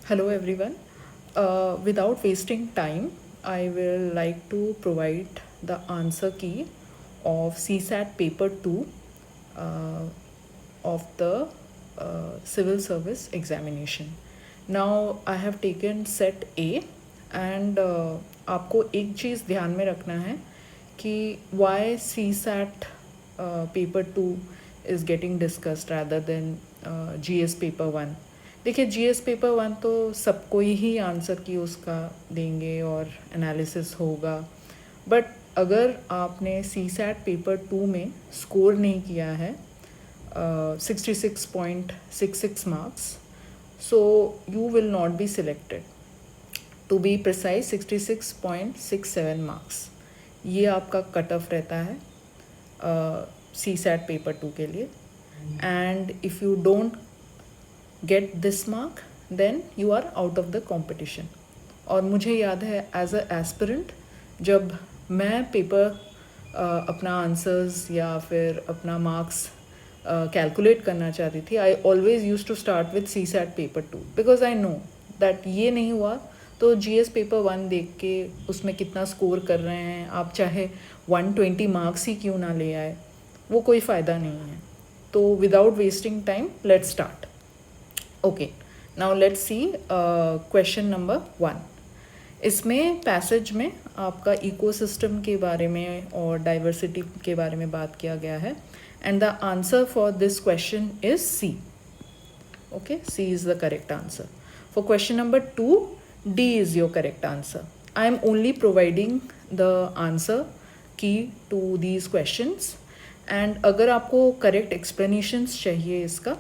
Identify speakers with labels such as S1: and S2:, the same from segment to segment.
S1: Hello everyone. Without wasting time, I will like to provide the answer key of CSAT paper 2 uh, of the civil service examination. Now I have taken set A and आपको एक चीज़ ध्यान में रखना है कि why CSAT paper 2 is getting discussed rather than GS paper 1. देखिए GS paper 1 तो सबको ही आंसर की उसका देंगे और एनालिसिस होगा, बट अगर आपने सी सैट पेपर 2 में स्कोर नहीं किया है 66.66 marks, so you will not be selected. To be precise 66.67 marks ये आपका कट ऑफ रहता है सी सैट पेपर 2 के लिए. And if you don't get this mark then you are out of the competition. और मुझे याद है एज अ एस्पिरेंट जब मैं पेपर अपना आंसर्स या फिर अपना मार्क्स कैलकुलेट करना चाहती थी, I always use to start with CSAT paper 2 because I know that ये नहीं हुआ तो जी एस पेपर 1 देख के उसमें कितना स्कोर कर रहे हैं आप, चाहे 120 मार्क्स ही क्यों ना ले आए, वो कोई फ़ायदा नहीं है. तो without wasting time let's start. Okay, now let's see question number 1. इसमें पैसेज में आपका इकोसिस्टम के बारे में और डाइवर्सिटी के बारे में बात किया गया है and the answer for this question is C. Okay, C is the correct answer. For question number 2, D is your correct answer. I am only providing the answer key to these questions and अगर आपको correct explanations चाहिए इसका,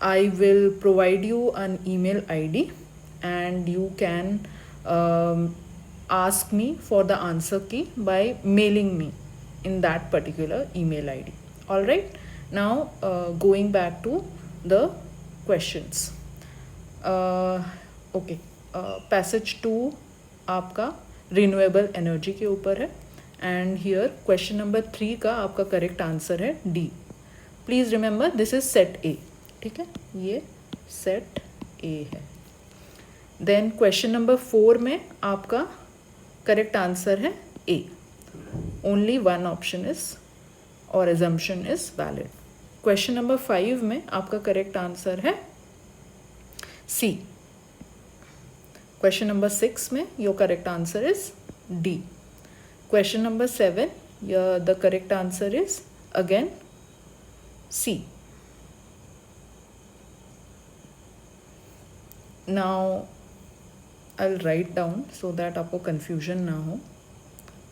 S1: I will provide you an email ID and you can ask me for the answer key by mailing me in that particular email ID. All right. Now going back to the questions. Okay. Passage 2 आपका renewable energy के ऊपर है and here question number 3 का आपका correct answer है D. Please remember this is set A. ठीक है, ये सेट ए है. देन क्वेश्चन नंबर 4 में आपका करेक्ट आंसर है ए. ओनली वन ऑप्शन इज और assumption is valid. Question number 5 में आपका करेक्ट आंसर है सी. क्वेश्चन नंबर 6 में your correct answer is D. Question number 7 the correct answer is again C. Now I will write down so that आपको confusion ना हो.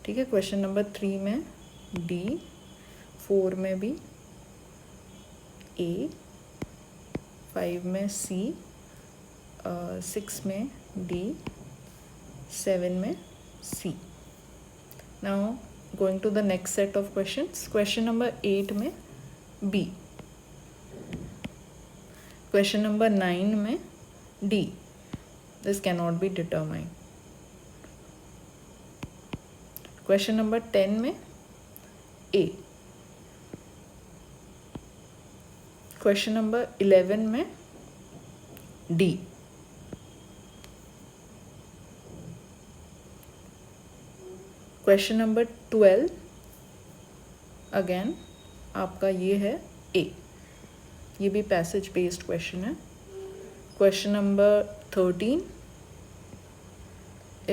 S1: ठीक है, क्वेश्चन नंबर 3 में डी, 4 में भी ए, 5 में सी, 6 में डी, 7 में C. Now going to the next set of questions. Question number 8 में बी. क्वेश्चन नंबर 9 में D. This cannot be determined. Question number 10 में A. Question number 11 में D. Question number 12 again आपका ये है A. ये भी पैसेज बेस्ड क्वेश्चन है. Question number 13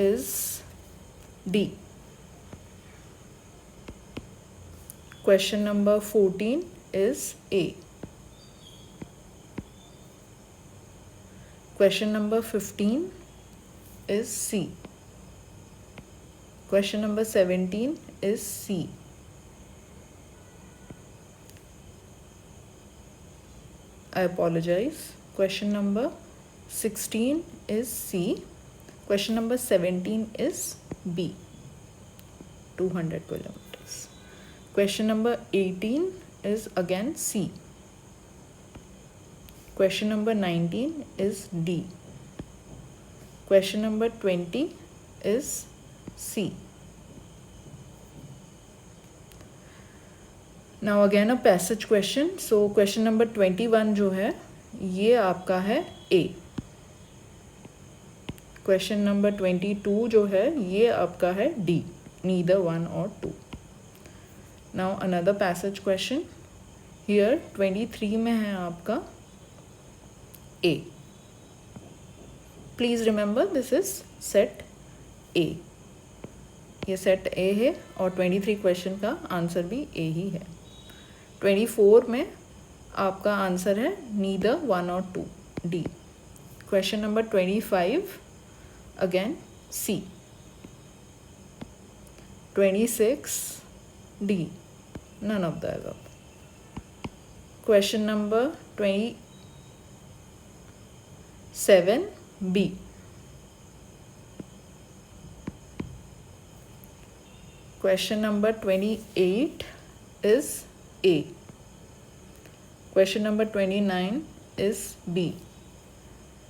S1: is D. Question number 14 is A. Question number 15 is C. Question number 17 is C. I apologize. Question number 16 is C. Question number 17 is B. 200 kilometers. Question number 18 is again C. Question number 19 is D. Question number 20 is C. Now again a passage question. So question number 21 जो है ये आपका है A. Question number 22 जो है ये आपका है डी, नीदर 1 और 2. Now another passage question here 23 में है आपका A. Please remember this is set A. ये सेट ए है और 23 क्वेश्चन का आंसर भी ए ही है. 24 में आपका आंसर है नीदर 1 और 2, D. Question number 25 again C. 26 D, none of the above. Question number 27 B. Question number 28 is A. Question number 29 is B.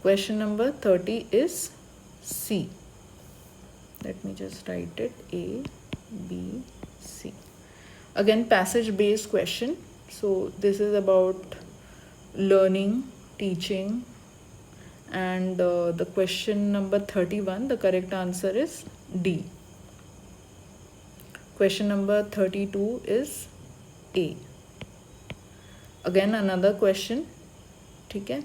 S1: Question number 30 is C. Let me just write it A, B, C. Again passage based question. So this is about learning, teaching, and the question number 31, the correct answer is D. Question number 32 is A. Again another question, ठीक है,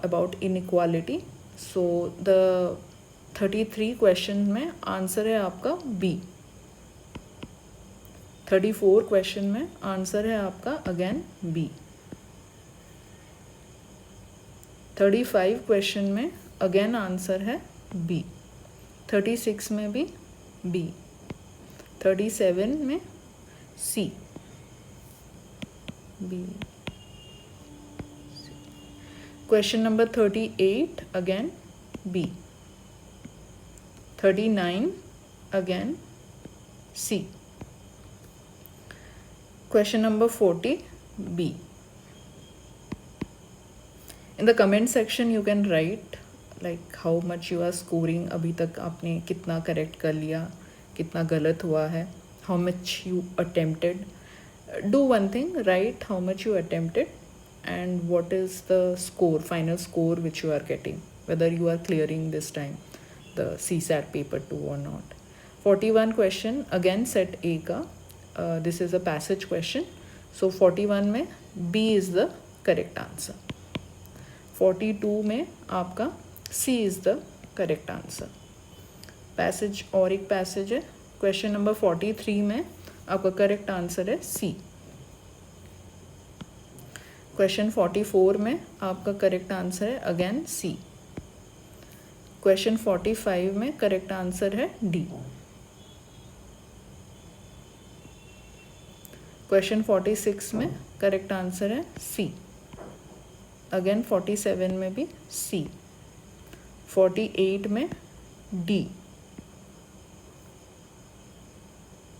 S1: about inequality. So the 33 question में answer है आपका B. 34 question में answer है आपका again B. 35 question में again answer है बी. 36 में भी बी. 37 में C, B. Question number 38 again B. 39 again C. Question number 40 B. In the comment section you can write like how much you are scoring. अभी तक आपने कितना correct कर लिया, कितना गलत हुआ है, how much you attempted. Do one thing, write how much you attempted and what is the score, final score which you are getting, whether you are clearing this time the CSAT paper 2 or not. 41 question again set A का. This is a passage question. So 41 में B is the correct answer. 42 में आपका C is the correct answer. Passage और एक passage है. Question number 43 में आपका correct answer है C. Question 44 में आपका correct answer है again C. Question 45 में correct answer है D. क्वेश्चन 46 में करेक्ट आंसर है सी. अगेन 47 में भी सी. 48 में डी.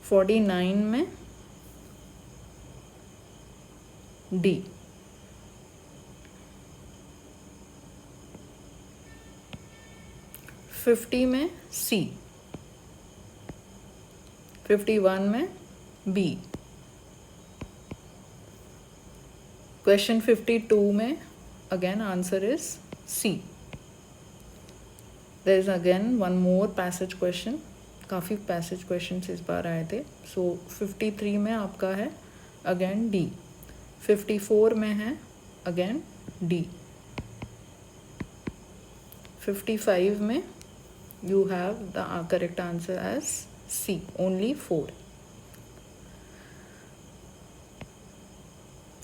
S1: 49 में डी. 50 में सी. 51 में बी. क्वेश्चन 52 में again answer is C. There is again one more passage question. काफ़ी पैसेज क्वेश्चन इस बार आए थे. सो 53 में आपका है अगेन डी. 54 में है अगेन डी. 55 में you have the correct answer as C, only 4.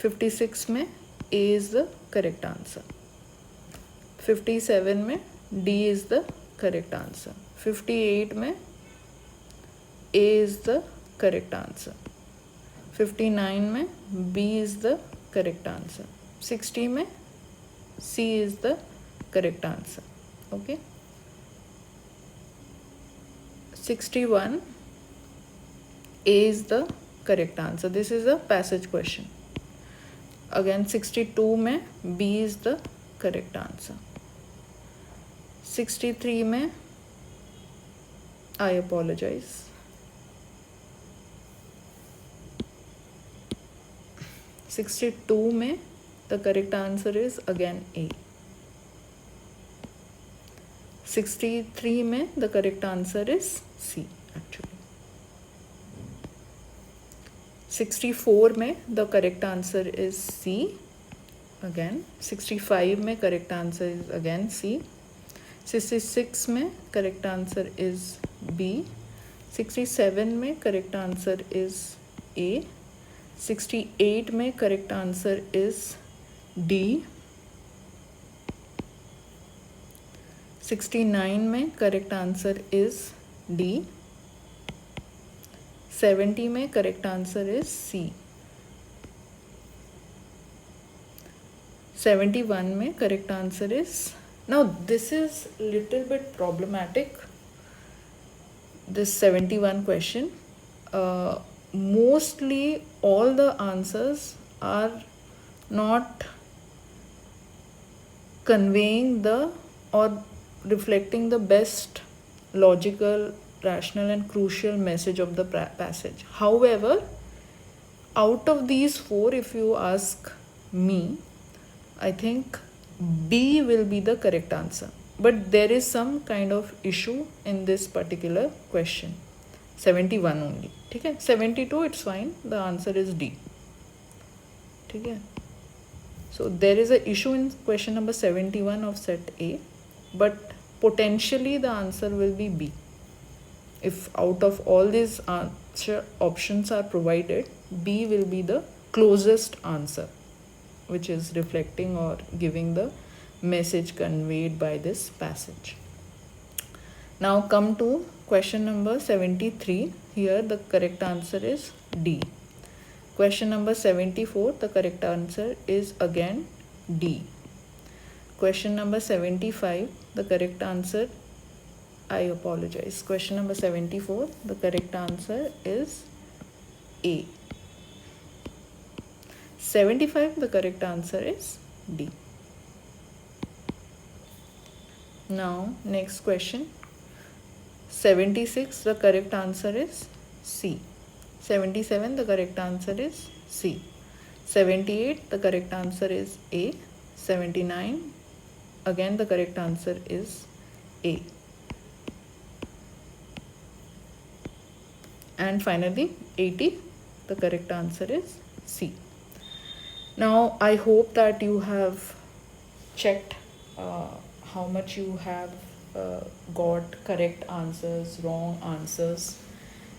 S1: 56 में A is the correct answer. 57 में D is the correct answer. 58 में A is the correct answer. 59 में B is the correct answer. 60 में C is the correct answer. Okay. 61 A is the correct answer. This is a passage question. Again 62 में B is the correct answer. 63 में I apologize. 62 में the correct answer is again A. 63 में the correct answer is C actually. 64 में the correct answer is C again. 65 में correct answer is again C. 66 में correct answer is B. 67 में correct answer is A. 68 में correct answer is D. 69 में correct answer is D. 70 में correct answer is C. 71 में correct answer is, now this is little bit problematic, this 71 question. Mostly all the answers are not conveying the or reflecting the best logical, rational and crucial message of the passage. However, out of these four, if you ask me, I think B will be the correct answer. But there is some kind of issue in this particular question. 71 only. ठीक है. 72 it's fine. The answer is D. ठीक है. So there is a issue in question number 71 of set A, but potentially the answer will be B. If out of all these answer options are provided, B will be the closest answer, which is reflecting or giving the message conveyed by this passage. Now come to question number 73. Here the correct answer is D. Question number 74, the correct answer is again D. Question number 75, the correct answer, I apologize. Question number 74, the correct answer is A. 75, the correct answer is D. Now, next question. 76, the correct answer is C. 77, the correct answer is C. 78, the correct answer is A. 79, again the correct answer is A. And finally 80, the correct answer is C. Now I hope that you have checked how much you have got correct answers, wrong answers.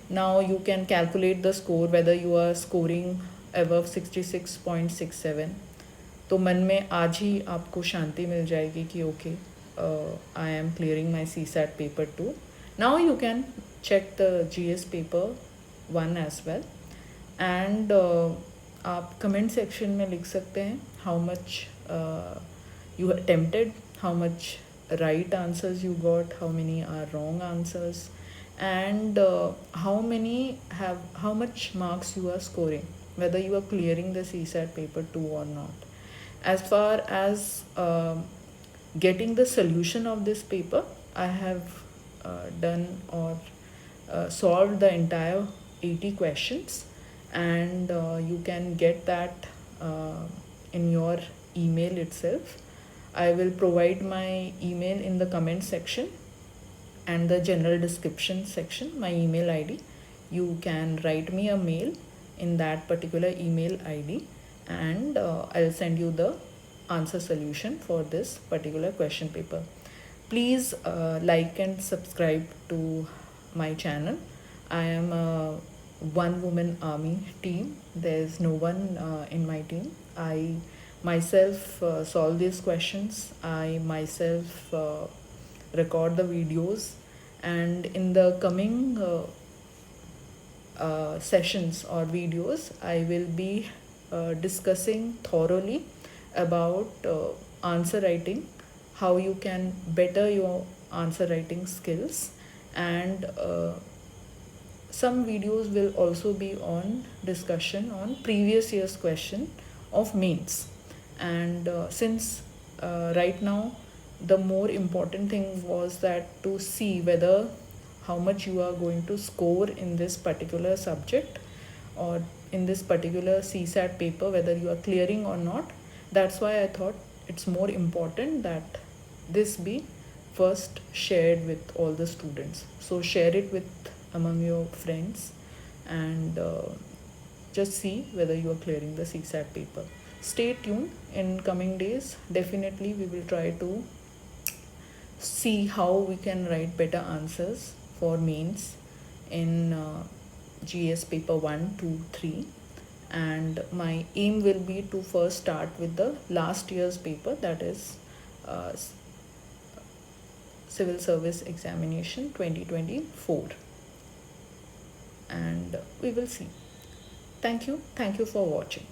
S1: Now you can calculate the score, whether you are scoring above 66.67. तो मन में आज ही आपको शांति मिल जाएगी कि okay I am clearing my CSAT paper 2. Now you can check the GS paper 1 as well. And आप comment section में लिख सकते हैं how much you attempted, how much right answers you got, how many are wrong answers, and how much marks you are scoring, whether you are clearing the CSAT paper 2 or not. As far as getting the solution of this paper, I have done or solved the entire 80 questions, and you can get that in your email itself. I will provide my email in the comment section and the general description section, my email ID. You can write me a mail in that particular email ID, and I'll send you the answer solution for this particular question paper. Please like and subscribe to my channel. I am a one woman army team. There is no one in my team. I myself solve these questions. I myself record the videos, and in the coming sessions or videos, I will be discussing thoroughly about answer writing, how you can better your answer writing skills, and some videos will also be on discussion on previous year's question of mains. And since right now the more important thing was that to see whether how much you are going to score in this particular subject or in this particular CSAT paper, whether you are clearing or not. That's why I thought it's more important that this be first shared with all the students. So share it with among your friends, and just see whether you are clearing the CSAT paper. Stay tuned in coming days. Definitely we will try to see how we can write better answers for mains in GS paper 1, 2, 3. And my aim will be to first start with the last year's paper, that is uh, Civil Service Examination 2024, and we will see. Thank you for watching.